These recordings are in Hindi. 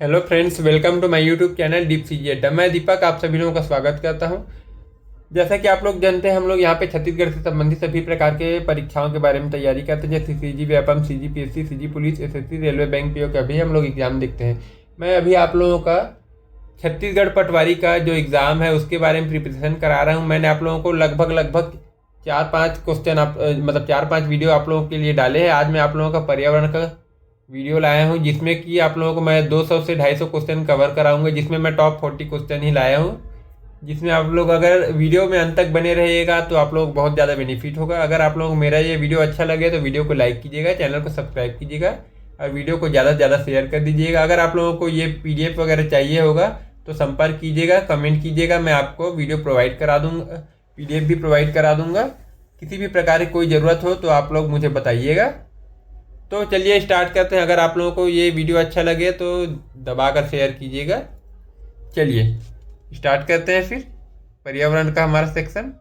Hello friends, welcome to my YouTube channel Deep सीजीएट। मैं दीपक आप सभी लोगों का स्वागत करता हूं। जैसा कि आप लोग जानते हैं, हम लोग यहाँ पे छत्तीसगढ़ से संबंधित सभी प्रकार के परीक्षाओं के बारे में तैयारी करते हैं, जैसे CG Vyapam, CG PSC, CG police, SSC, railway, bank, PO का भी हम लोग एग्जाम देखते हैं। मैं अभी आप लोगों का छत्तीसगढ़ पटवारी का जो एग्ज़ाम है उसके बारे में प्रिपरेशन करा रहा हूँ। मैंने आप लोगों को लगभग 4-5 क्वेश्चन मतलब 4-5 वीडियो आप लोगों के लिए डाले हैं। आज मैं आप लोगों का पर्यावरण का वीडियो लाया हूँ, जिसमें कि आप लोगों को मैं 200 से 250 क्वेश्चन कवर कराऊंगा, जिसमें मैं टॉप 40 क्वेश्चन ही लाया हूँ। जिसमें आप लोग अगर वीडियो में अंत तक बने रहिएगा तो आप लोग बहुत ज़्यादा बेनिफिट होगा। अगर आप लोगों को मेरा ये वीडियो अच्छा लगे तो वीडियो को लाइक कीजिएगा, चैनल को सब्सक्राइब कीजिएगा और वीडियो को ज़्यादा से ज़्यादा शेयर कर दीजिएगा। अगर आप लोगों को ये PDF वगैरह चाहिए होगा तो संपर्क कीजिएगा, कमेंट कीजिएगा, मैं आपको वीडियो प्रोवाइड करा दूँगा, PDF भी प्रोवाइड करा दूँगा। किसी भी प्रकार की कोई ज़रूरत हो तो आप लोग मुझे बताइएगा। तो चलिए स्टार्ट करते हैं। अगर आप लोगों को ये वीडियो अच्छा लगे तो दबाकर शेयर कीजिएगा। चलिए स्टार्ट करते हैं फिर पर्यावरण का हमारा सेक्शन।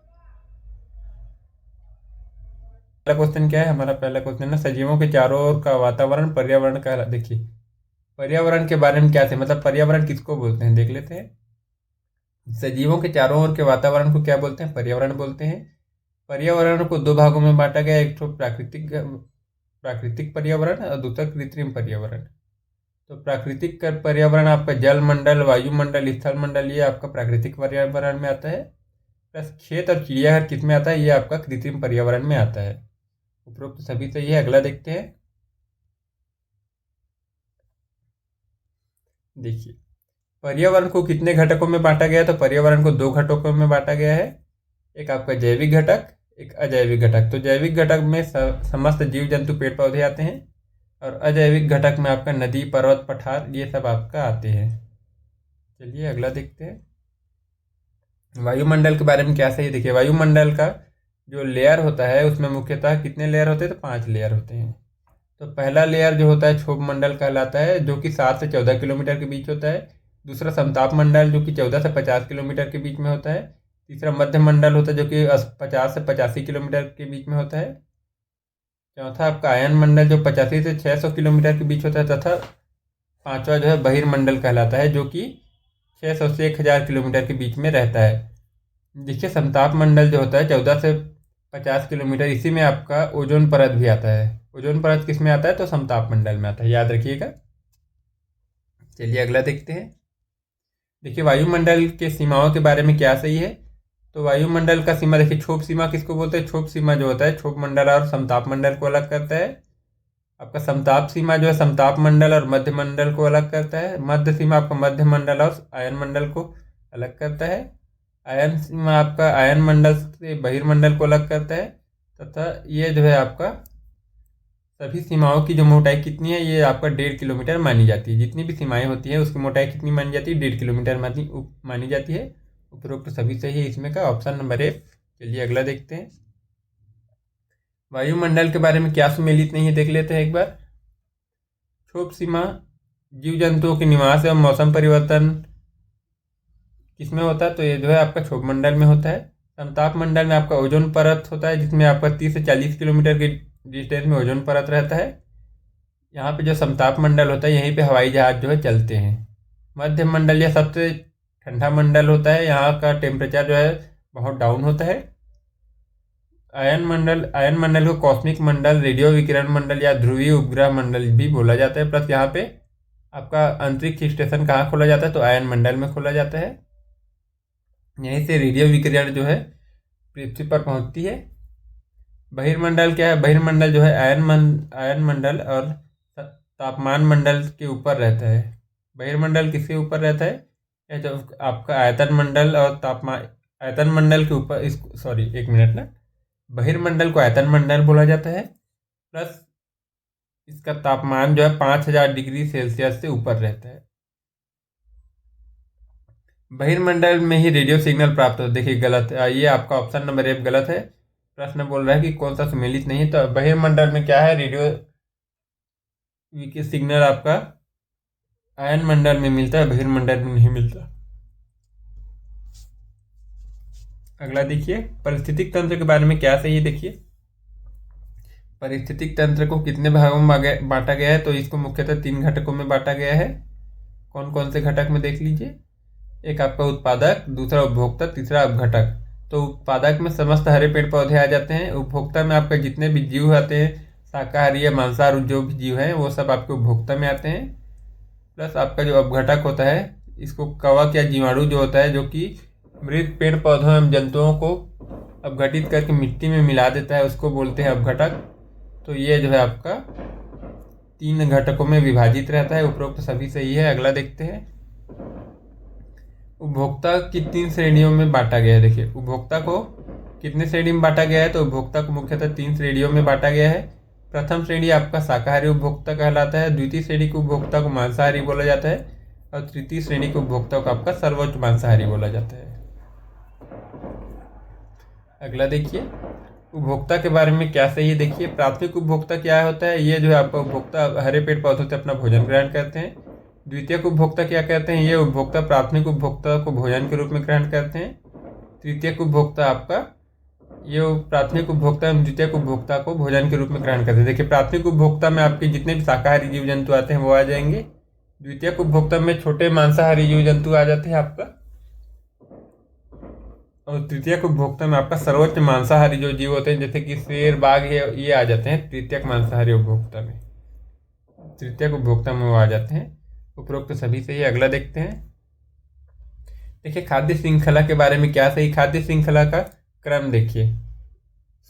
पहला क्वेश्चन क्या है? हमारा पहला क्वेश्चन है, सजीवों के चारों ओर का वातावरण पर्यावरण का। देखिए पर्यावरण के बारे में क्या है, मतलब पर्यावरण किसको बोलते हैं देख लेते हैं। सजीवों के चारों ओर के वातावरण को क्या बोलते हैं? पर्यावरण बोलते हैं। पर्यावरण को दो भागों में बांटा गया, एक तो प्राकृतिक पर्यावरण और दूसरा कृत्रिम पर्यावरण। तो प्राकृतिक पर्यावरण आपका जल मंडल, वायुमंडल, स्थल मंडल, ये आपका प्राकृतिक पर्यावरण में आता है। प्लस खेत और चिड़ियाघर किस में आता है? ये आपका कृत्रिम पर्यावरण में आता है। उपरोक्त सभी सही है। अगला देखते हैं। देखिए पर्यावरण को कितने घटकों में बांटा गया है? तो पर्यावरण को दो घटकों में बांटा गया है, एक आपका जैविक घटक, एक अजैविक घटक। तो जैविक घटक में समस्त जीव जंतु पेड़ पौधे आते हैं और अजैविक घटक में आपका नदी, पर्वत, पठार, ये सब आपका आते हैं। चलिए अगला देखते हैं। वायुमंडल के बारे में क्या सही है? देखिए वायुमंडल का जो लेयर होता है उसमें मुख्यतः कितने लेयर होते हैं? तो 5 लेयर होते हैं। तो पहला लेयर जो होता है क्षोभ मंडल कहलाता है, जो कि 7 से 14 किलोमीटर के बीच होता है। दूसरा समताप मंडल, जो कि 14 से 50 किलोमीटर के बीच में होता है। तीसरा मध्य मंडल होता है, जो कि 50 से 85 किलोमीटर के बीच में होता है। चौथा आपका आयन मंडल, जो 85 से 600 किलोमीटर के बीच होता है। तथा पांचवा जो है बहिर्मंडल कहलाता है, जो कि 600 से 1000 किलोमीटर के बीच में रहता है। देखिए समताप मंडल जो होता है 14 से 50 किलोमीटर, इसी में आपका ओजोन परत भी आता है। ओजोन परत किस में आता है? तो समताप मंडल में आता है, याद रखिएगा। चलिए अगला देखते हैं। देखिए वायुमंडल के सीमाओं के बारे में क्या सही है? तो वायुमंडल का सीमा देखिए, क्षोभ सीमा किसको बोलते हैं? क्षोभ सीमा जो होता है क्षोभ मंडल और समताप मंडल को अलग करता है। आपका समताप सीमा जो है समताप मंडल और मध्य मंडल को अलग करता है। मध्य सीमा आपका मध्य मंडल और आयन मंडल को अलग करता है। आयन सीमा आपका आयन मंडल से बहिर्मंडल को अलग करता है। तथा ये जो है आपका सभी सीमाओं की जो मोटाई कितनी है? ये आपका 1.5 किलोमीटर मानी जाती है। जितनी भी सीमाएं होती हैं उसकी मोटाई कितनी मानी जाती है? 1.5 किलोमीटर मानी जाती है। उपरोक्त सभी सही है इसमें का ऑप्शन नंबर ए। चलिए अगला देखते हैं। वायुमंडल के बारे में क्या सुमेलित नहीं है देख लेते हैं एक बार। क्षोभ सीमा जीव जंतुओं के निवास एवं मौसम परिवर्तन किसमें होता है? तो ये जो है आपका क्षोभ मंडल में होता है। समताप मंडल में आपका ओजोन परत होता है, जिसमें आपका 30 से 40 किलोमीटर के डिस्टेंस में ओजोन परत रहता है। यहाँ पे जो समताप मंडल होता है यहीं पे हवाई जहाज जो है चलते हैं। मध्य मंडल यह सबसे ठंडा मंडल होता है, यहाँ का टेम्परेचर जो है बहुत डाउन होता है। आयन मंडल को कॉस्मिक मंडल, रेडियो विकिरण मंडल या ध्रुवीय उपग्रह मंडल भी बोला जाता है। प्लस यहाँ पे आपका अंतरिक्ष स्टेशन कहाँ खोला जाता है? तो आयन मंडल में खोला जाता है। यहीं से रेडियो विकिरण जो है पृथ्वी पर पहुंचती है। बहिर्मंडल क्या है? बहिर्मंडल जो है आयन मंडल और तापमान मंडल के ऊपर रहता है। बहिर्मंडल किसके ऊपर रहता है? यह जो आपका आयतन मंडल और तापमान, आयतन मंडल के ऊपर, इस सॉरी एक मिनट ना, बहिर्मंडल को आयतन मंडल बोला जाता है। प्लस इसका तापमान जो है 5000 डिग्री सेल्सियस से ऊपर रहता है। बहिर्मंडल में ही रेडियो सिग्नल प्राप्त होता है। देखिए गलत है, ये आपका ऑप्शन नंबर ए गलत है। प्रश्न बोल रहा है कि कौन सा सुमेलित नहीं है। तो बहिर्मंडल में क्या है? रेडियो सिग्नल आपका आयन मंडल में मिलता है, बहिर्मंडल में नहीं मिलता। अगला देखिए पारिस्थितिक तंत्र के बारे में क्या सही है। देखिए पारिस्थितिक तंत्र को कितने भागों में बांटा गया है? तो इसको मुख्यतः 3 घटकों में बांटा गया है। कौन कौन से घटक में देख लीजिए। एक आपका उत्पादक, दूसरा उपभोक्ता, तीसरा अपघटक। तो उत्पादक में समस्त हरे पेड़ पौधे आ जाते हैं। उपभोक्ता में आपका जितने भी जीव आते हैं, शाकाहारी या मांसाहारी जो भी जीव हैं, वो सब आपके उपभोक्ता में आते हैं। प्लस आपका जो अपघटक होता है, इसको कवक या जीवाणु जो होता है, जो कि मृत पेड़ पौधों एवं जंतुओं को अपघटित करके मिट्टी में मिला देता है, उसको बोलते हैं अपघटक। तो ये जो है आपका 3 घटकों में विभाजित रहता है। उपरोक्त सभी सही है। अगला देखते हैं। उपभोक्ता की 3 श्रेणियों में बांटा गया है। देखिए, उपभोक्ता को कितने श्रेणी में बांटा गया है? तो उपभोक्ता को मुख्यतः 3 श्रेणियों में बांटा गया है। प्रथम श्रेणी आपका शाकाहारी उपभोक्ता कहलाता है, द्वितीय श्रेणी के उपभोक्ता को मांसाहारी बोला जाता है, और तृतीय श्रेणी के उपभोक्ता को आपका सर्वोच्च मांसाहारी बोला जाता है। अगला देखिए, उपभोक्ता के बारे में क्या सही है। देखिए, प्राथमिक उपभोक्ता क्या होता है? ये जो है आपका उपभोक्ता हरे पेड़ पौधों से अपना भोजन ग्रहण करते हैं। द्वितीयक उपभोक्ता क्या कहते हैं? ये उपभोक्ता प्राथमिक उपभोक्ता को भोजन के रूप में ग्रहण करते हैं। तृतीयक उपभोक्ता आपका ये प्राथमिक उपभोक्ता एवं द्वितीयक उपभोक्ता को भोजन के रूप में ग्रहण करते हैं। देखिए, प्राथमिक उपभोक्ता में आपके जितने भी शाकाहारी जीव जंतु आते हैं वो आ जाएंगे। द्वितीयक उपभोक्ता में छोटे मांसाहारी जीव जंतु आ जाते हैं आपका, और तृतीयक उपभोक्ता में आपका सर्वोच्च मांसाहारी जो जीव होते हैं, जैसे कि शेर, बाघ, ये आ जाते हैं तृतीयक मांसाहारी उपभोक्ता में। तृतीयक उपभोक्ता में वो आ जाते हैं। उपरोक्त सभी सही। अगला देखते हैं। देखिए, खाद्य श्रृंखला के बारे में क्या सही। खाद्य श्रृंखला का क्रम देखिए,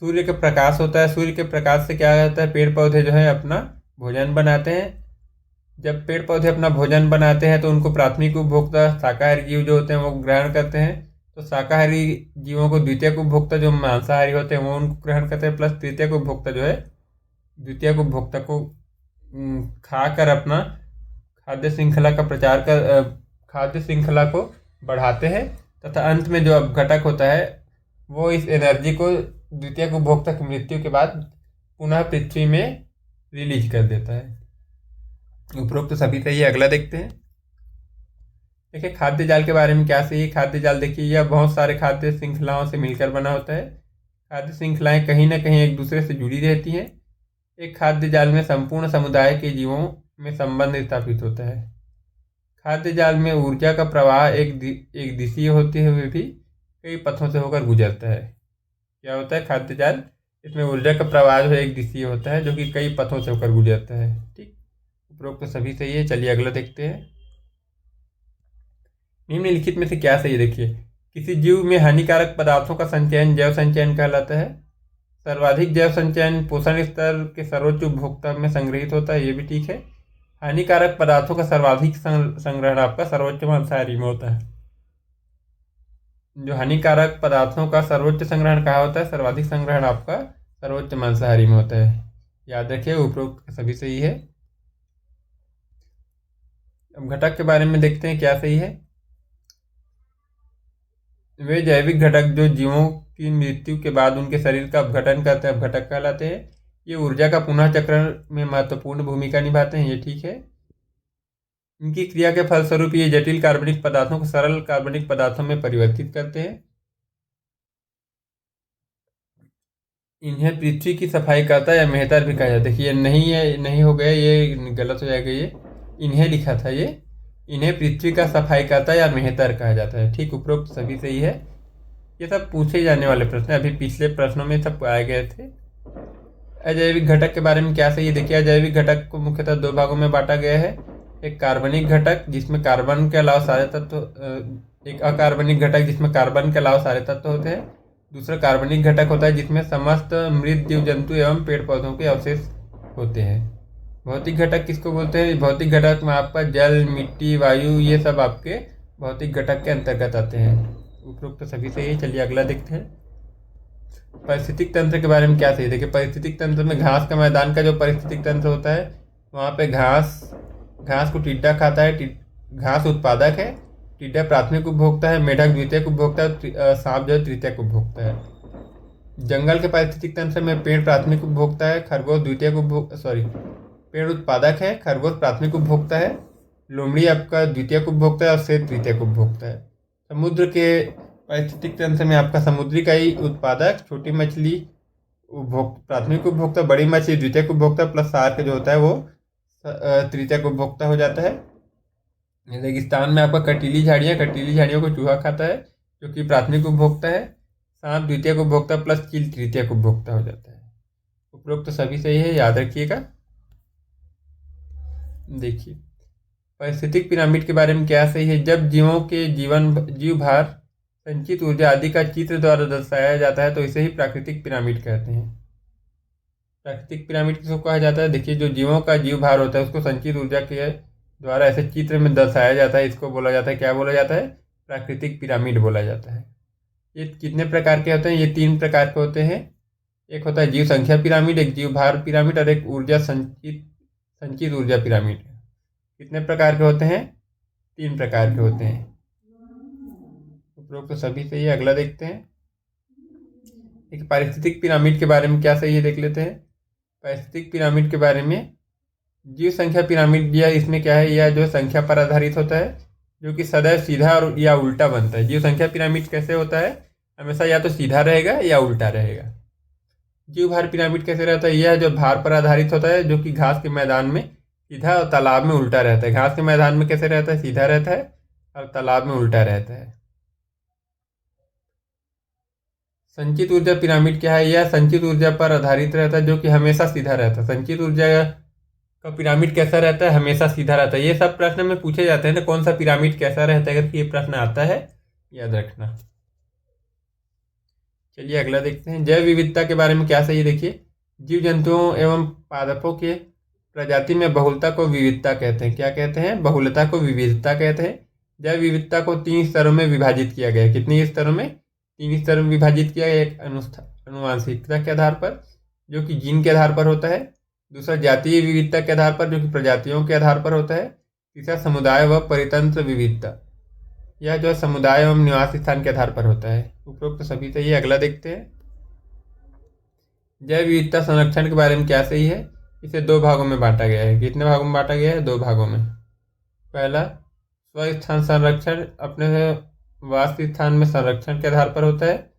सूर्य का प्रकाश होता है। सूर्य के प्रकाश से क्या होता है? पेड़ पौधे जो है अपना भोजन बनाते हैं। जब पेड़ पौधे अपना भोजन बनाते हैं तो उनको प्राथमिक उपभोक्ता शाकाहारी जीव जो होते हैं वो ग्रहण करते हैं। तो शाकाहारी जीवों को द्वितीयक उपभोक्ता जो मांसाहारी होते हैं वो उनको ग्रहण करते हैं। प्लस तृतीयक उपभोक्ता जो है द्वितीयक उपभोक्ता को खाकर अपना खाद्य श्रृंखला का प्रचार कर खाद्य श्रृंखला को बढ़ाते हैं। तथा अंत में जो अपघटक होता है वो इस एनर्जी को द्वितीयक उपभोक्ता की मृत्यु के बाद पुनः पृथ्वी में रिलीज कर देता है। उपरोक्त सभी सही है। अगला देखते हैं। देखिए, खाद्य जाल के बारे में क्या सही है। खाद्य जाल देखिए, यह बहुत सारे खाद्य श्रृंखलाओं से मिलकर बना होता है। खाद्य श्रृंखलाएं कहीं ना कहीं एक दूसरे से जुड़ी रहती हैं। एक खाद्य जाल में संपूर्ण समुदाय के जीवों में संबंध स्थापित होता है। खाद्य जाल में ऊर्जा का प्रवाह एक दिशीय होते हुए भी कई पथों से होकर गुजरता है। क्या होता है खाद्य जाल? इसमें ऊर्जा का प्रवाह जो है एक दिशीय होता है, जो कि कई पथों से होकर गुजरता है। ठीक, उपरोक्त सभी सही है। चलिए अगला देखते हैं। निम्नलिखित में से क्या सही है। देखिए, किसी जीव में हानिकारक पदार्थों का संचयन जैव संचयन कहलाता है। सर्वाधिक जैव संचयन पोषण स्तर के सर्वोच्च उपभोक्ता में संग्रहित होता है, ये भी ठीक है। हानिकारक पदार्थों का सर्वाधिक संग्रहण आपका सर्वोच्च मांसाहारी में होता है। जो हानिकारक पदार्थों का सर्वोच्च संग्रहण कहाँ होता है? सर्वाधिक संग्रहण आपका सर्वोच्च मांसाहारी में होता है। याद रखिए, उपरोक्त सभी सही है। अब घटक के बारे में देखते हैं क्या सही है। वे जैविक घटक जो जीवों की मृत्यु के बाद उनके शरीर का अपघटन करते हैं अपघटक कहलाते हैं। ये ऊर्जा का पुनः चक्रण में महत्वपूर्ण भूमिका निभाते हैं, ये ठीक है। इनकी क्रिया के फलस्वरूप ये जटिल कार्बनिक पदार्थों को सरल कार्बनिक पदार्थों में परिवर्तित करते हैं। इन्हें पृथ्वी की सफाई करता या मेहतर भी कहा जाता है। ये नहीं है, नहीं हो गया, ये गलत हो जाएगा। ये इन्हें लिखा था, ये इन्हें पृथ्वी का सफाई करता या मेहतर कहा जाता है। ठीक, उपरोक्त सभी सही है। ये सब पूछे जाने वाले प्रश्न अभी पिछले प्रश्नों में सब आए गए थे। अजैविक घटक के बारे में क्या सही है। देखिए, अजैविक घटक को मुख्यतः 2 भागों में बांटा गया है। एक कार्बनिक घटक जिसमें कार्बन के अलावा सारे तत्व, एक अकार्बनिक घटक जिसमें कार्बन के अलावा सारे तत्व होते हैं। दूसरा कार्बनिक घटक होता है जिसमें समस्त मृत जीव जंतु एवं पेड़ पौधों के अवशेष होते हैं। भौतिक घटक किसको बोलते हैं? भौतिक घटक में आपका जल, मिट्टी, वायु, ये सब आपके भौतिक घटक के अंतर्गत आते हैं। उपरोक्त सभी सही है। चलिए अगला देखते हैं। पारिस्थितिक तंत्र के बारे में क्या सही। देखिए, पारिस्थितिक तंत्र में घास का मैदान का जो पारिस्थितिक तंत्र होता है, वहाँ पे घास को टिड्डा खाता है। घास उत्पादक है, टिड्डा प्राथमिक उपभोक्ता है, मेढक द्वितीयक उपभोक्ता है, सांप जो है तृतीयक उपभोक्ता है। जंगल के पारिस्थितिक तंत्र में पेड़ प्राथमिक उपभोक्ता है, खरगोश पेड़ उत्पादक है, खरगोश प्राथमिक उपभोक्ता है, लोमड़ी आपका द्वितीयक उपभोक्ता है और शेर तृतीयक उपभोक्ता है। समुद्र के पारिस्थितिक तंत्र में आपका समुद्री कई उत्पादक, छोटी मछली प्राथमिक उपभोक्ता, बड़ी मछली द्वितीयक उपभोक्ता, प्लस शार्क जो होता है वो तृतीयक उपभोक्ता हो जाता है। रेगिस्तान में आपका कटीली झाड़ियों को चूहा खाता है, जो कि प्राथमिक उपभोक्ता है। सांप द्वितीयक उपभोक्ता प्लस चील तृतीयक उपभोक्ता हो जाता है। उपरोक्त तो सभी सही है, याद रखिएगा। देखिए, पारिस्थितिक पिरामिड के बारे में क्या सही है। जब जीवों के जीव भार, संचित ऊर्जा आदि का चित्र द्वारा दर्शाया जाता है तो इसे ही प्राकृतिक पिरामिड कहते हैं। प्राकृतिक पिरामिड किसको कहा जाता है। देखिए, जो जीवों का जीव भार होता है उसको संचित ऊर्जा के द्वारा ऐसे चित्र में दर्शाया जाता है, इसको बोला जाता है, क्या बोला जाता है, प्राकृतिक पिरामिड बोला जाता है। ये कितने प्रकार के होते हैं, ये 3 प्रकार के होते हैं। एक होता है जीव संख्या पिरामिड, एक जीव भार पिरामिड और एक ऊर्जा संचित ऊर्जा पिरामिड। कितने प्रकार के होते हैं, 3 प्रकार के होते हैं। उपरोक्त तो सभी सही है। अगला देखते हैं, एक पारिस्थितिक पिरामिड के बारे में क्या सही है देख लेते हैं। पारिस्थितिक पिरामिड के बारे में जीव संख्या पिरामिड, यह इसमें क्या है, यह जो संख्या पर आधारित होता है, जो कि सदैव सीधा और या उल्टा बनता है। जीव संख्या पिरामिड कैसे होता है, हमेशा या तो सीधा रहेगा या उल्टा रहेगा। जीव भार पिरामिड कैसे रहता है, यह जो भार पर आधारित होता है, जो कि घास के मैदान में सीधा और तालाब में उल्टा रहता है। घास के मैदान में कैसे रहता है, सीधा रहता है, और तालाब में उल्टा रहता है। संचित ऊर्जा पिरामिड क्या है, यह संचित ऊर्जा पर आधारित रहता है, जो कि हमेशा सीधा रहता है। संचित ऊर्जा का पिरामिड कैसा रहता है, हमेशा सीधा रहता है। ये सब प्रश्न में पूछे जाते हैं ना, कौन सा पिरामिड कैसा रहता है, अगर ये प्रश्न आता है याद रखना। चलिए अगला देखते हैं, जैव विविधता के बारे में क्या सही है। देखिए, जीव जंतुओं एवं पादपों के प्रजाति में बहुलता को विविधता कहते हैं। क्या कहते हैं, बहुलता को विविधता कहते हैं। जैव विविधता को 3 स्तरों में विभाजित किया गया है। कितने स्तरों में, 3 स्तरों में विभाजित किया गया। एक अनुवांशिकता के आधार पर, जो कि जीन के आधार पर होता है। दूसरा जातीय विविधता के आधार पर, जो कि प्रजातियों के आधार पर होता है। तीसरा समुदाय व परितंत्र विविधता, यह जो समुदाय एवं निवास स्थान के आधार पर होता है। उपरोक्त सभी सही है। अगला देखते हैं, जैव विविधता संरक्षण के बारे में क्या सही है। इसे 2 भागों में बांटा गया है। कितने भागों में बांटा गया है, 2 भागों में। पहला, स्वस्थान संरक्षण अपने वास स्थान में संरक्षण के आधार पर होता है।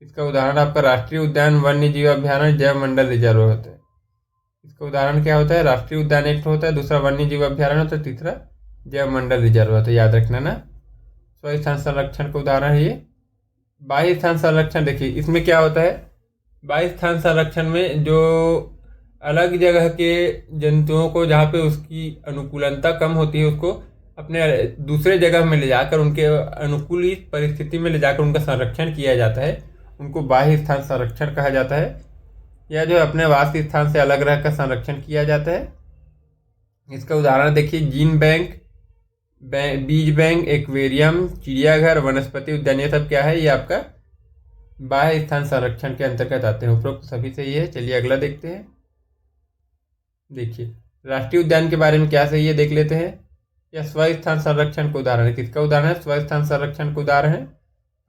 इसका उदाहरण आपका राष्ट्रीय उद्यान, वन्य जीव अभ्यारण्य, जैव मंडल रिजर्व होता है। इसका उदाहरण क्या होता है, राष्ट्रीय उद्यान एक होता है, दूसरा वन्य जीव अभ्यारण्य होता है, तीसरा जैव मंडल रिजर्व होता है। याद रखना ना, स्वस्थान संरक्षण का उदाहरण है ये। बाह्य स्थान संरक्षण, देखिए इसमें क्या होता है, बाह्य स्थान संरक्षण में जो अलग जगह के जंतुओं को, जहाँ पे उसकी अनुकूलता कम होती है, उसको अपने दूसरे जगह में ले जाकर उनके अनुकूल परिस्थिति में ले जाकर उनका संरक्षण किया जाता है, उनको बाह्य स्थान संरक्षण कहा जाता है। या जो अपने वास स्थान से अलग रहकर संरक्षण किया जाता है। इसका उदाहरण देखिए, जीन बैंक, बीज बैंक, एक्वेरियम, चिड़ियाघर, वनस्पति उद्यान, ये सब क्या है, ये आपका बाह्य स्थान संरक्षण के अंतर्गत आते हैं। उपरोक्त सभी सही है। चलिए अगला देखते हैं। देखिए, राष्ट्रीय उद्यान के बारे में क्या सही है देख लेते हैं। यह स्वस्थान संरक्षण का उदाहरण है। किसका उदाहरण है, स्वस्थान संरक्षण का उदाहरण है।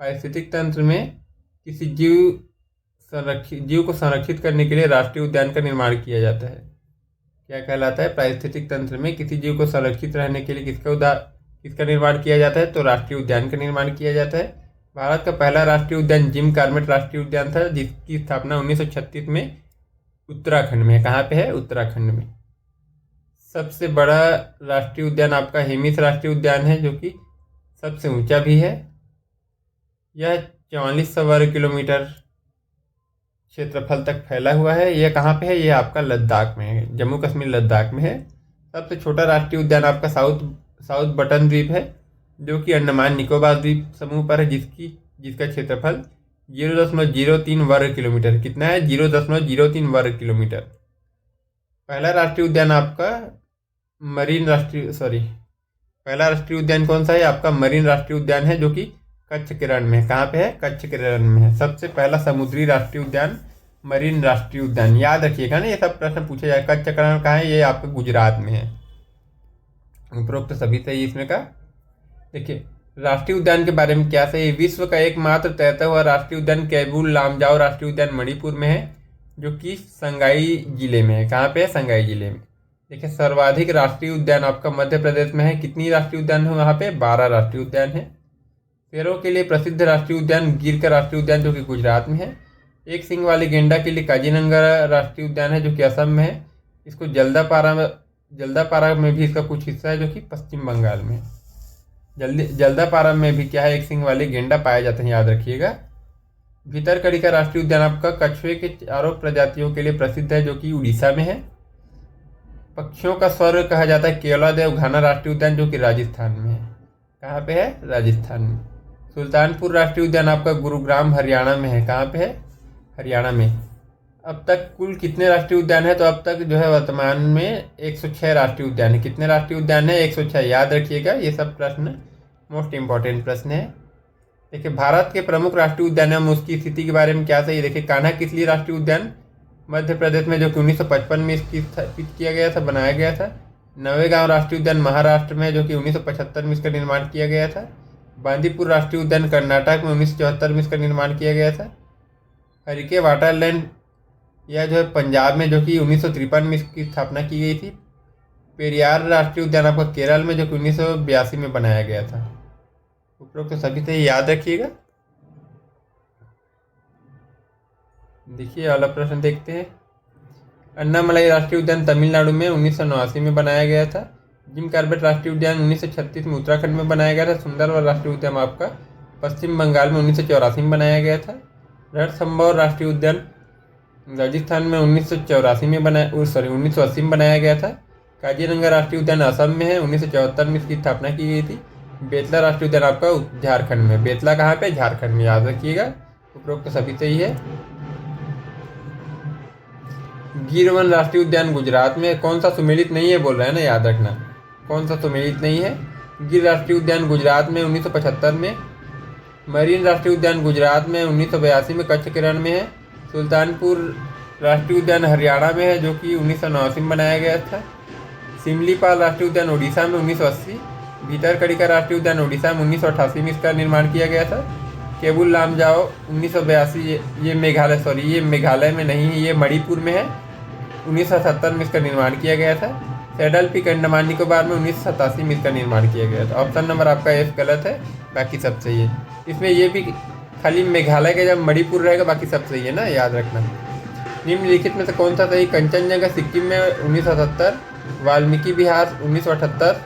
पारिस्थितिक तंत्र में किसी जीव को संरक्षित करने के लिए राष्ट्रीय उद्यान का निर्माण किया जाता है। क्या कहलाता है, पारिस्थितिक तंत्र में किसी जीव को संरक्षित रहने के लिए किसका निर्माण किया जाता है, तो राष्ट्रीय उद्यान का निर्माण किया जाता है। भारत का पहला राष्ट्रीय उद्यान जिम कॉर्बेट राष्ट्रीय उद्यान था, जिसकी स्थापना 1936 में उत्तराखंड में है। कहाँ पे है, उत्तराखंड में। सबसे बड़ा राष्ट्रीय उद्यान आपका हेमिस राष्ट्रीय उद्यान है, जो कि सबसे ऊंचा भी है। यह 4400 वर्ग किलोमीटर क्षेत्रफल तक फैला हुआ है। यह कहाँ पे है, यह आपका लद्दाख में है, जम्मू कश्मीर लद्दाख में है। सबसे छोटा राष्ट्रीय उद्यान आपका साउथ बटन द्वीप है, जो कि अंडमान निकोबार द्वीप समूह पर है, जिसका क्षेत्रफल 0.03 वर्ग किलोमीटर। कितना है, 0.03 वर्ग किलोमीटर। पहला राष्ट्रीय उद्यान आपका पहला राष्ट्रीय उद्यान कौन सा है, आपका मरीन राष्ट्रीय उद्यान है, जो कि कच्छ के रण में है। कहाँ पे है, कच्छ के रण में है। सबसे पहला समुद्री राष्ट्रीय उद्यान मरीन राष्ट्रीय उद्यान। याद रखिएगा ना, ये सब प्रश्न पूछे जाए। कच्छ का रण कहाँ है, ये आपके गुजरात में है। उपरोक्त सभी सही इसमें का। देखिए, राष्ट्रीय उद्यान के बारे में क्या सही है। विश्व का एकमात्र तैरता हुआ राष्ट्रीय उद्यान कैबुल लामजाओ राष्ट्रीय उद्यान मणिपुर में है, जो कि संगाई जिले में है। कहाँ पे है, संगाई जिले में। देखिए, सर्वाधिक राष्ट्रीय उद्यान आपका मध्य प्रदेश में है। कितनी राष्ट्रीय उद्यान है वहाँ पे, 12 राष्ट्रीय उद्यान है। शेरों के लिए प्रसिद्ध राष्ट्रीय उद्यान गिर का राष्ट्रीय उद्यान, जो कि गुजरात में है। एक सींग वाली गेंडा के लिए काजीरंगा राष्ट्रीय उद्यान है, जो कि असम में है। इसको जल्दापारा में भी इसका कुछ हिस्सा है, जो कि पश्चिम बंगाल में है। जल्दापारा में भी क्या है, एक सींग वाले गेंडा पाए जाते हैं, याद रखिएगा। भीतरकनिका राष्ट्रीय उद्यान आपका कछुए के चारों प्रजातियों के लिए प्रसिद्ध है, जो कि उड़ीसा में है। पक्षियों का स्वर्ग कहा जाता है केवलादेव घाना राष्ट्रीय उद्यान, जो कि राजस्थान में है। कहाँ पे है? राजस्थान में। सुल्तानपुर राष्ट्रीय उद्यान आपका गुरुग्राम हरियाणा में है। कहाँ पे है? हरियाणा में। अब तक कुल कितने राष्ट्रीय उद्यान है? तो अब तक जो है वर्तमान में 106 राष्ट्रीय उद्यान है। कितने राष्ट्रीय उद्यान है? 106। याद रखिएगा, ये सब प्रश्न मोस्ट इंपॉर्टेंट प्रश्न है। देखिए, भारत के प्रमुख राष्ट्रीय उद्यान में उसकी स्थिति के बारे में क्या सही है। देखिए, कान्हा किसली राष्ट्रीय उद्यान मध्य प्रदेश में, जो कि 1955 में स्थापित किया गया था, बनाया गया था। नवेगांव राष्ट्रीय उद्यान महाराष्ट्र में, जो कि 1975 में इसका निर्माण किया गया था। बांदीपुर राष्ट्रीय उद्यान कर्नाटक में 1974 में इसका निर्माण किया गया था। हरिके वाटरलैंड यह जो है पंजाब में, जो कि 1953 में इसकी स्थापना की गई थी। पेरियार राष्ट्रीय उद्यान आपका केरल में, जो कि 1982 में बनाया गया था। उपरोक्त सभी से याद रखिएगा। देखिए अगला प्रश्न देखते हैं। अन्नामलाई राष्ट्रीय उद्यान तमिलनाडु में 1989 में बनाया गया था। जिम कॉर्बेट राष्ट्रीय उद्यान 1936 में उत्तराखंड में बनाया गया था। सुंदरवन राष्ट्रीय उद्यान आपका पश्चिम बंगाल में 1984 में बनाया गया था। रणथंभौर राष्ट्रीय उद्यान राजस्थान में 1984 में 1980 में बनाया गया था। काजीरंगा राष्ट्रीय उद्यान असम में है, 1974 में इसकी स्थापना की गई थी। बेतला राष्ट्रीय उद्यान आपका झारखंड में। बेतला कहाँ पे? झारखंड में, याद रखिएगा। उपरोक्त सभी सही है। गिर वन राष्ट्रीय उद्यान गुजरात में। कौन सा सुमेलित नहीं है बोल रहा है ना, याद रखना। कौन सा सुमेलित नहीं है? गिर राष्ट्रीय उद्यान गुजरात में 1975 में। मरीन राष्ट्रीय उद्यान गुजरात में 1982 में कच्छ के रण में है। सुल्तानपुर राष्ट्रीय उद्यान हरियाणा में है, जो कि 1989 में बनाया गया था। सिमलीपाल राष्ट्रीय उद्यान उड़ीसा में 1980। भीतरकनिका राष्ट्रीय उद्यान उड़ीसा में 1988 में इसका निर्माण किया गया था। केबुल लामजाओ 1982, ये मेघालय में नहीं है, ये मणिपुर में है। 1970 में इसका निर्माण किया गया था। सैडल पीक अंडमान निकोबार में 1987 में इसका निर्माण किया गया था। ऑप्शन नंबर आपका एफ गलत है, बाकी सब सही है। इसमें ये भी खाली मेघालय का जब मणिपुर रहेगा, बाकी सब सही है ना, याद रखना। निम्नलिखित में से कौन सा सही? कंचनजंगा सिक्किम में 1977। वाल्मीकि बिहार 1978।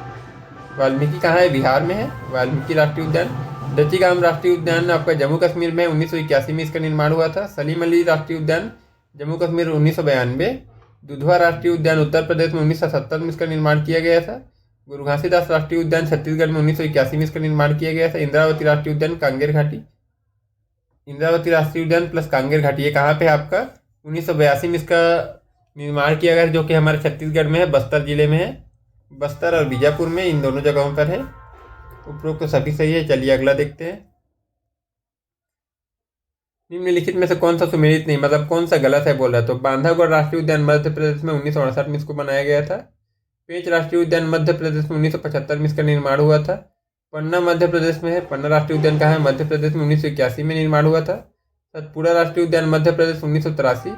वाल्मीकि कहाँ है? बिहार में है वाल्मीकि राष्ट्रीय उद्यान। दचीगाम राष्ट्रीय उद्यान आपका जम्मू कश्मीर में 1981 में इसका निर्माण हुआ था। सलीम अली राष्ट्रीय उद्यान जम्मू कश्मीर 1992। दुधवा राष्ट्रीय उद्यान उत्तर प्रदेश में 1970 में इसका निर्माण किया गया था। गुरु घासीदास राष्ट्रीय उद्यान छत्तीसगढ़ में 1981 में इसका निर्माण किया गया था। इंद्रावती राष्ट्रीय उद्यान कांगेर घाटी, इंद्रावती राष्ट्रीय उद्यान प्लस कांगेर घाटी, ये कहाँ पे आपका 1982 में इसका निर्माण किया गया, जो कि हमारे छत्तीसगढ़ में है, बस्तर जिले में है। बस्तर और बीजापुर में, इन दोनों जगहों पर है। उपरोक्त तो सभी सही है। चलिए अगला देखते हैं। निम्नलिखित में से कौन सा सुमेलित नहीं, मतलब कौन सा गलत है बोल रहा है। तो बांधवगढ़ राष्ट्रीय उद्यान मध्य प्रदेश में 1968 में इसको बनाया गया था। पेंच राष्ट्रीय उद्यान मध्य प्रदेश में 1975 में इसका निर्माण हुआ था। पन्ना मध्य प्रदेश में है। पन्ना राष्ट्रीय उद्यान कहाँ है? मध्य प्रदेश में 1981 में निर्माण हुआ था। सतपुड़ा राष्ट्रीय उद्यान मध्य प्रदेश 1983।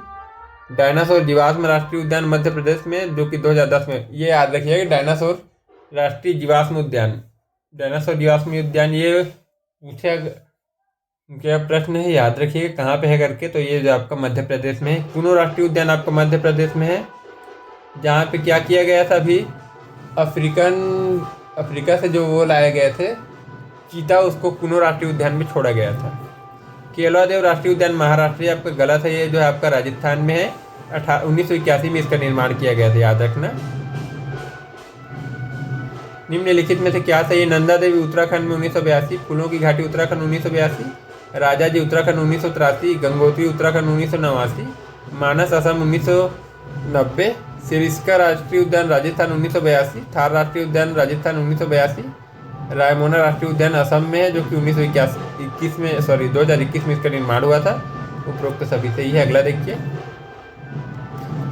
डायनासोर जीवाश्म राष्ट्रीय उद्यान मध्य प्रदेश में, जो कि 2010 में, ये याद रखिएगा। डायनासोर राष्ट्रीय जीवाश्म उद्यान, डायनासोर जीवाश्म उद्यान, ये पूछा क्या प्रश्न है, याद रखिएगा कहाँ पे है करके। तो ये जो आपका मध्य प्रदेश में है। कुनो राष्ट्रीय उद्यान आपका मध्य प्रदेश में है, जहाँ पे क्या किया गया था, अभी अफ्रीका से जो वो लाए गए थे चीता, उसको कुनो राष्ट्रीय उद्यान में छोड़ा गया था। केवलादेव राष्ट्रीय उद्यान महाराष्ट्र, आपका गलत है, ये जो है आपका राजस्थान में है। 1981 में इसका निर्माण किया गया था, याद रखना। निम्नलिखित में से क्या सही है? नंदा देवी उत्तराखंड में 1982। फूलों की घाटी उत्तराखंड 1982। राजाजी उत्तराखंड 1983। गंगोत्री उत्तराखंड 1989। मानस असम 1990। सिरिस्का राष्ट्रीय उद्यान राजस्थान 1982। थार राष्ट्रीय उद्यान राजस्थान 1982। रायमोना राष्ट्रीय उद्यान असम में है, जो कि 2021 में इसका निर्माण हुआ था। उपरोक्त सभी सही है। अगला देखिए।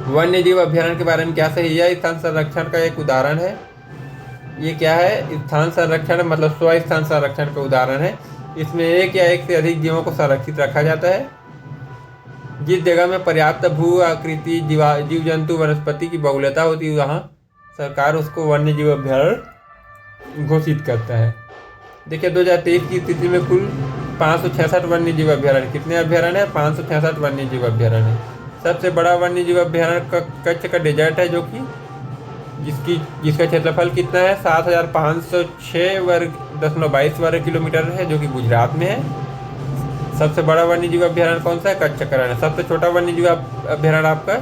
वन्य जीव अभ्यारण्य के बारे में क्या सही है? स्थान संरक्षण का एक उदाहरण है। ये क्या है? स्थान संरक्षण मतलब स्व स्थान संरक्षण का उदाहरण है। इसमें एक या एक से अधिक जीवों को संरक्षित रखा जाता है। जिस जगह में पर्याप्त भू आकृति जीव जंतु वनस्पति की बहुलता होती है, वहाँ सरकार उसको वन्य जीव अभ्यारण्य घोषित करता है। देखिए 2023 की स्थिति में कुल 566 वन्य जीव अभ्यारण्य, कितने अभ्यारण्य है? 566 वन्य जीव अभ्यारण्य। सबसे बड़ा वन्य जीव अभ्यारण्य कच्छ का डेजर्ट है, जो कि जिसका क्षेत्रफल कितना है? 7506 10.22 वर्ग किलोमीटर है, जो कि गुजरात में है। सबसे बड़ा वन्यजीव अभ्यारण्य कौन सा है? कच्छकरण है। सबसे छोटा वन्यजीव अभ्यारण्य आपका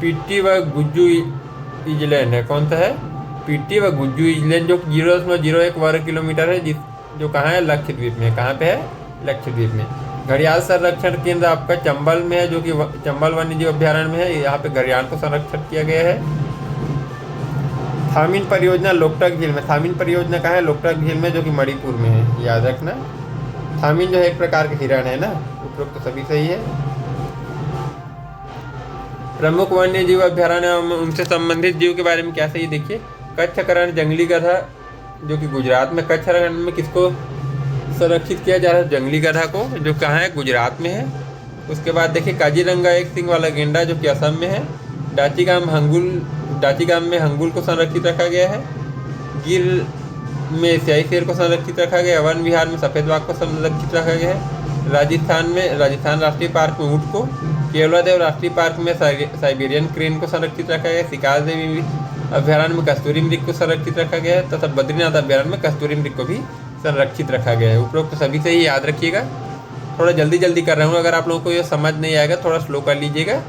पीटी व गुज्जू इजलैंड है। कौन सा है? पीटी व गुज्जू इजलैंड, जो 0.01 वर्ग किलोमीटर है, जो कहाँ है? लक्षद्वीप में। कहाँ पे है? लक्षद्वीप में। घड़ियाल संरक्षण केंद्र आपका चंबल में है, जो कि चंबल वन्यजीव अभ्यारण्य में है। यहाँ पे घड़ियाल को संरक्षण किया गया है। थामिन परियोजना लोकटक झील में। थामिन परियोजना कहाँ है? लोकटक झील में, जो कि मणिपुर में है, याद रखना। थामिन जो है एक प्रकार के हिरण है ना, उपरोक्त तो सभी सही है। प्रमुख वन्य जीव अभ्यारण्य उनसे संबंधित जीव के बारे में क्या सही देखिए। कच्छकरण जंगली गधा, जो कि गुजरात में। कच्छकरण में किसको संरक्षित किया जा रहा है? जंगली गधा को, जो कहाँ है? गुजरात में है। उसके बाद देखिए काजीरंगा एक सिंग वाला गेंडा, जो कि असम में है। डाचीगाम में हंगुल को संरक्षित रखा गया है। गिर में एशियाई शेर को संरक्षित रखा गया है। वन विहार में सफ़ेद बाघ को संरक्षित रखा गया है। राजस्थान राष्ट्रीय पार्क में ऊँट को। केवलादेव राष्ट्रीय पार्क में साइबेरियन क्रेन को संरक्षित रखा गया है। सिकाल देवी अभ्यारण्य में कस्तूरी मृग को संरक्षित रखा गया है, तथा बद्रीनाथ अभ्यारण्य में कस्तूरी मृग को भी संरक्षित रखा गया है। उपरोक्त सभी से ही याद रखिएगा। थोड़ा जल्दी कर रहा हूँ, अगर आप लोगों को ये समझ नहीं आएगा थोड़ा स्लो कर लीजिएगा।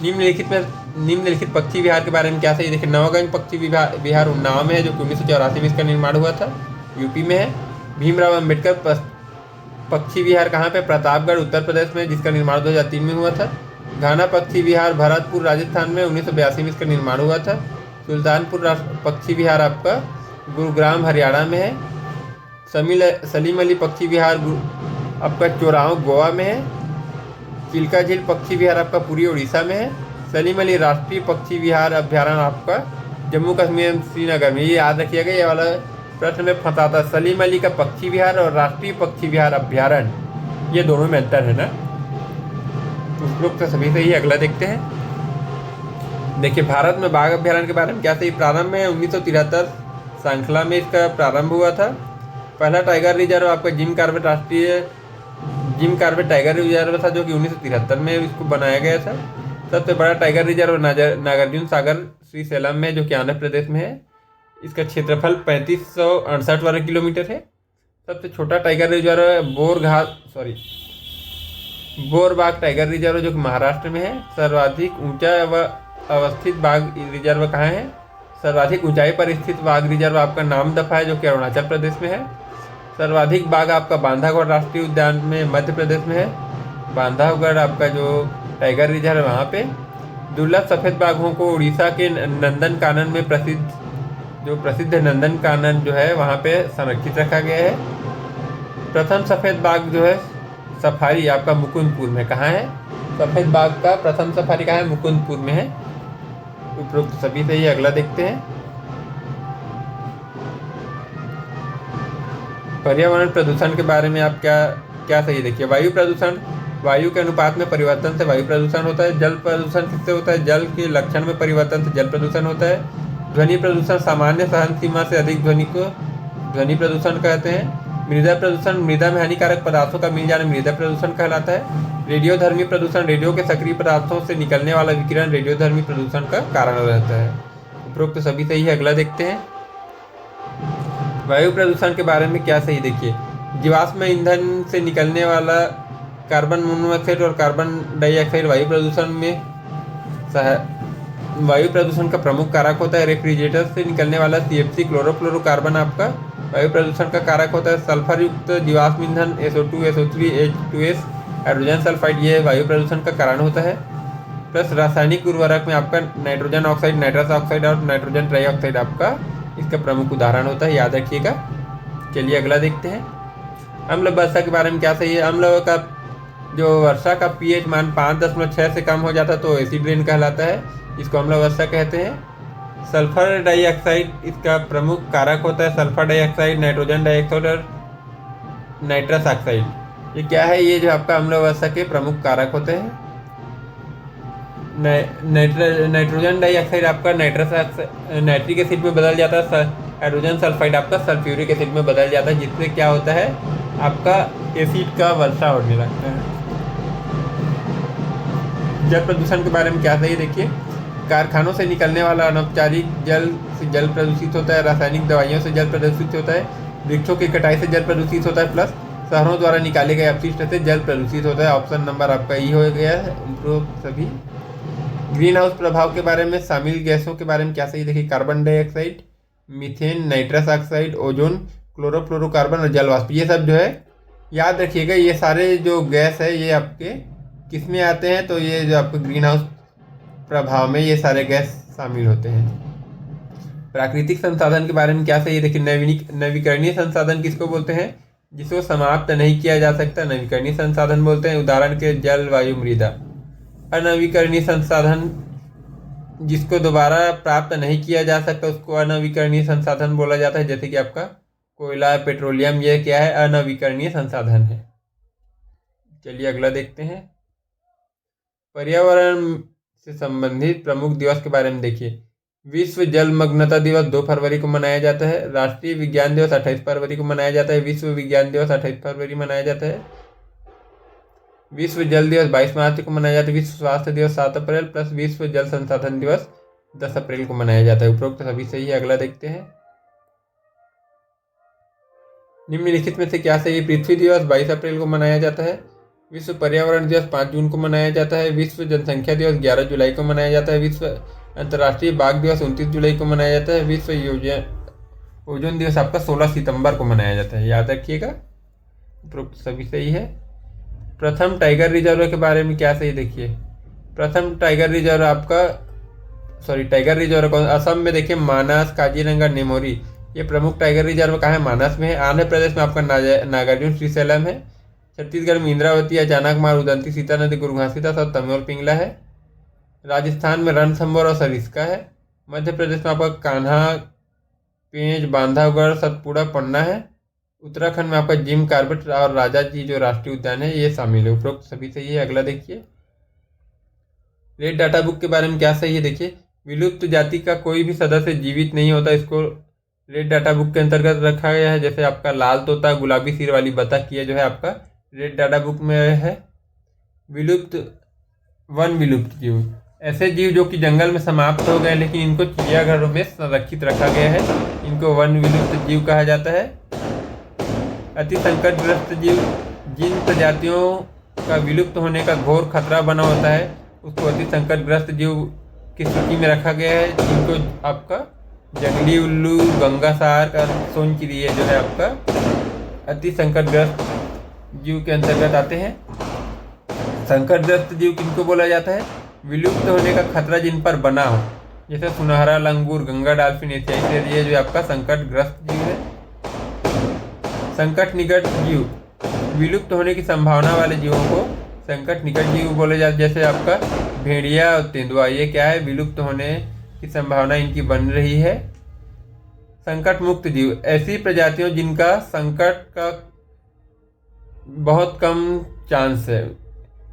निम्नलिखित पक्षी विहार के बारे में क्या सही देखिए। नवागंज पक्षी विहार उन्नाव में है, जो कि 1984 में इसका निर्माण हुआ था, यूपी में है। भीमराव अम्बेडकर पक्षी विहार कहाँ पे? प्रतापगढ़ उत्तर प्रदेश में, जिसका निर्माण 2003 में हुआ था। घाना पक्षी विहार भरतपुर राजस्थान में, 1982 में इसका निर्माण हुआ था। सुल्तानपुर पक्षी विहार आपका गुरुग्राम हरियाणा में है। सलीम अली पक्षी विहार आपका चोराव गोवा में है। चिल्का झील पक्षी विहार आपका पुरी उड़ीसा में है। सलीम अली राष्ट्रीय पक्षी विहार अभ्यारण्य आपका जम्मू कश्मीर श्रीनगर में। ये याद रखिएगा, ये वाला प्रश्न में फंसाता। सलीम अली का पक्षी विहार और राष्ट्रीय पक्षी विहार अभ्यारण्य, ये दोनों में अंतर है ना। उपरोक्त तो सभी सही। अगला देखते हैं। देखिए भारत में बाघ अभ्यारण्य के बारे में क्या सही। प्रारंभ में 1973 श्रृंखला में इसका प्रारंभ हुआ था। पहला टाइगर रिजर्व आपका जिम कॉर्बेट टाइगर रिजर्व था, जो कि 1973 में इसको बनाया गया था। सबसे बड़ा टाइगर रिजर्व नागार्जुन सागर श्रीशैलम में, जो कि आंध्र प्रदेश में है। इसका क्षेत्रफल 3568 वर्ग किलोमीटर है। सबसे छोटा टाइगर रिजर्व बोरबाग टाइगर रिजर्व, जो कि महाराष्ट्र में है। सर्वाधिक ऊंचा व अवस्थित बाघ रिजर्व कहाँ है? सर्वाधिक ऊंचाई पर स्थित बाघ रिजर्व आपका नामदफा है, जो कि अरुणाचल प्रदेश में है। सर्वाधिक बाघ आपका बांधवगढ़ राष्ट्रीय उद्यान में मध्य प्रदेश में है। बांधवगढ़ आपका जो टाइगर रिजर्व है वहाँ पे। दुर्लभ सफ़ेद बाघों को उड़ीसा के नंदनकानन में प्रसिद्ध नंदनकानन जो है वहाँ पे संरक्षित रखा गया है। प्रथम सफ़ेद बाघ जो है सफारी आपका मुकुंदपुर में। कहाँ है? सफ़ेद बाघ का प्रथम सफारी कहाँ है? मुकुंदपुर में है। उपरोक्त सभी सही। अगला देखते हैं। पर्यावरण प्रदूषण के बारे में आप क्या सही देखिए। वायु प्रदूषण, वायु के अनुपात में परिवर्तन से वायु प्रदूषण होता है। जल प्रदूषण किससे होता है? जल के लक्षण में परिवर्तन से जल प्रदूषण होता है। ध्वनि प्रदूषण, सामान्य सहन सीमा से अधिक ध्वनि को ध्वनि प्रदूषण कहते हैं। मृदा प्रदूषण, मृदा में हानिकारक पदार्थों का मिल जाना मृदा प्रदूषण कहलाता है। रेडियोधर्मी प्रदूषण, रेडियो के सक्रिय पदार्थों से निकलने वाला विकिरण रेडियोधर्मी प्रदूषण का कारण रहता है। उपरोक्त सभी सही है। अगला देखते हैं। वायु प्रदूषण के बारे में क्या सही देखिए। जीवाश्म ईंधन से निकलने वाला कार्बन मोनोऑक्साइड और कार्बन डाइऑक्साइड वायु प्रदूषण का प्रमुख कारक होता है। रेफ्रिजरेटर से निकलने वाला CFC क्लोरोफ्लोरोकार्बन आपका वायु प्रदूषण का कारक होता है। सल्फर युक्त जीवाश्म ईंधन SO2, SO3, H2S, hydrogen sulphide, ये वायु प्रदूषण का कारण होता है। प्लस रासायनिक उर्वरक में आपका नाइट्रोजन ऑक्साइड, नाइट्रस ऑक्साइड और नाइट्रोजन ट्राइऑक्साइड आपका इसका प्रमुख उदाहरण होता है, याद रखिएगा। चलिए अगला देखते हैं। अम्ल वर्षा के बारे में क्या सही है। अम्ल का जो वर्षा का pH मान 5.6 से कम हो जाता है तो एसिड रेन कहलाता है, इसको अम्ल वर्षा कहते हैं। सल्फर डाइऑक्साइड इसका प्रमुख कारक होता है। सल्फर डाइऑक्साइड, नाइट्रोजन डाइऑक्साइड और नाइट्रस ऑक्साइड, ये क्या है? ये जो आपका अम्ल वर्षा के प्रमुख कारक होते हैं। नाइट्रोजन डाइऑक्साइड आपका नाइट्रिक एसिड में बदल जाता है। हाइड्रोजन सल्फाइड आपका सल्फ्यूरिक एसिड में बदल जाता है, जिससे क्या होता है? आपका एसिड का वर्षा होने लगता है। जल प्रदूषण के बारे में क्या सही देखिए। कारखानों से निकलने वाला अनौपचारिक जल से जल प्रदूषित होता है। रासायनिक दवाइयों से जल प्रदूषित होता है। वृक्षों की कटाई से जल प्रदूषित होता है, प्लस शहरों द्वारा निकाले गए अपशिष्ट से जल प्रदूषित होता है। ऑप्शन नंबर आपका ई हो गया है। उपरोक्त सभी ग्रीन हाउस प्रभाव के बारे में शामिल गैसों के बारे में क्या सही देखिए, carbon dioxide, methane, nitrous oxide, ozone, chlorofluorocarbon और जल वाष्प। ये सब जो है याद रखिएगा, ये सारे जो गैस है ये आपके किस में आते हैं, तो ये जो आपके ग्रीन हाउस प्रभाव में ये सारे गैस शामिल होते हैं। प्राकृतिक संसाधन के बारे में क्या सही देखिए, नवीकरणीय संसाधन किसको बोलते हैं, जिसको समाप्त नहीं किया जा सकता, नवीकरणीय संसाधन बोलते हैं। उदाहरण के जल, वायु, मृदा। अनवीकरणीय संसाधन जिसको दोबारा प्राप्त नहीं किया जा सकता उसको अनवीकरणीय संसाधन बोला जाता है, जैसे कि आपका कोयला, पेट्रोलियम, ये क्या है, अनवीकरणीय संसाधन है। चलिए अगला देखते हैं। पर्यावरण से संबंधित प्रमुख दिवस के बारे में देखिए। विश्व जलमग्नता दिवस 2 फरवरी को मनाया जाता है। राष्ट्रीय विज्ञान दिवस 28 फरवरी को मनाया जाता है। विश्व विज्ञान दिवस 28 फरवरी मनाया जाता है। विश्व जल दिवस 22 मार्च को मनाया जाता है। विश्व स्वास्थ्य दिवस 7 अप्रैल प्लस विश्व जल संसाधन दिवस 10 अप्रैल को मनाया जाता है। उपरोक्त सभी सही है। अगला देखते हैं। निम्नलिखित में से क्या सही है, पृथ्वी दिवस 22 अप्रैल को मनाया जाता है। विश्व पर्यावरण दिवस 5 जून को मनाया जाता है। विश्व जनसंख्या दिवस 11 जुलाई को मनाया जाता है। विश्व अंतर्राष्ट्रीय बाघ दिवस 29 जुलाई को मनाया जाता है। विश्व ओजोन दिवस आपका 16 सितंबर को मनाया जाता है, याद रखिएगा। उपरोक्त सभी सही है। प्रथम टाइगर रिजर्व के बारे में क्या सही देखिए, प्रथम टाइगर रिजर्व आपका टाइगर रिजर्व कौन, असम में देखिए मानस, काजीरंगा, नेमोरी। ये प्रमुख टाइगर रिजर्व कहाँ है, मानस में है। आंध्र प्रदेश में आपका नागार्जुन श्रीशैलम है। छत्तीसगढ़ में इंद्रावती, अचानकमार, उदंती, सीता नदी, गुरुघासीदास और तमोर पिंगला है। राजस्थान में रणथंभौर और सरिस्का है। मध्य प्रदेश में आपका कान्हा, पेंच, बांधवगढ़, सतपुड़ा, पन्ना है। उत्तराखंड में आपका जिम कार्बेट और राजा जी जो राष्ट्रीय उद्यान है ये शामिल है। उपरोक्त सभी सही है। अगला देखिए। रेड डाटा बुक के बारे में क्या सही है देखिए, विलुप्त जाति का कोई भी सदस्य जीवित नहीं होता, इसको रेड डाटा बुक के अंतर्गत रखा गया है। जैसे आपका लाल तोता, गुलाबी सिर वाली बतख, ये जो है आपका रेड डाटा बुक में है। विलुप्त, वन विलुप्त जीव, ऐसे जीव जो कि जंगल में समाप्त हो गए लेकिन इनको चिड़ियाघरों में संरक्षित रखा गया है, इनको वन विलुप्त जीव कहा जाता है। अति संकटग्रस्त जीव, जिन प्रजातियों का विलुप्त होने का घोर खतरा बना होता है उसको अति संकटग्रस्त जीव की सूची में रखा गया है, जिनको आपका जंगली उल्लू, गंगासार का सोनचिड़ी जो है आपका अति संकटग्रस्त जीव के अंतर्गत आते हैं। संकटग्रस्त जीव किनको बोला जाता है, विलुप्त होने का खतरा जिन पर बना हो, जैसे सुनहरा लंगूर, गंगा डॉल्फिन इत्यादि, ये जो आपका संकटग्रस्त जीव है। संकट निकट जीव, विलुप्त होने की संभावना वाले जीवों को संकट निकट जीव बोले जाते, जैसे आपका भेड़िया और तेंदुआ, ये क्या है, विलुप्त होने की संभावना इनकी बन रही है। संकट मुक्त जीव, ऐसी प्रजातियों जिनका संकट का बहुत कम चांस है,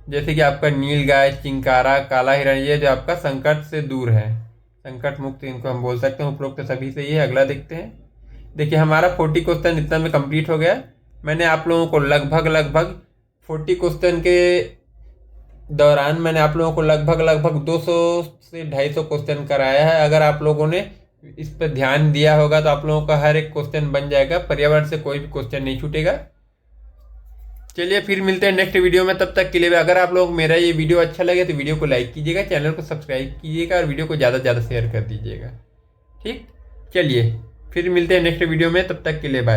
जैसे कि आपका नीलगाय, चिंकारा, काला हिरण, ये जो आपका संकट से दूर है, संकट मुक्त इनको हम बोल सकते हैं। उपरोक्त सभी सही है। अगला देखते हैं। देखिए हमारा 40 क्वेश्चन इतना में कंप्लीट हो गया। मैंने आप लोगों को लगभग 40 क्वेश्चन के दौरान मैंने आप लोगों को लगभग 200 से 250 क्वेश्चन कराया है। अगर आप लोगों ने इस पर ध्यान दिया होगा तो आप लोगों का हर एक क्वेश्चन बन जाएगा, पर्यावरण से कोई भी क्वेश्चन नहीं छूटेगा। चलिए फिर मिलते हैं नेक्स्ट वीडियो में, तब तक के लिए अगर आप लोग मेरा ये वीडियो अच्छा लगे तो वीडियो को लाइक कीजिएगा, चैनल को सब्सक्राइब कीजिएगा और वीडियो को ज़्यादा से ज़्यादा शेयर कर दीजिएगा। ठीक, चलिए फिर मिलते हैं नेक्स्ट वीडियो में, तब तक के लिए बाय।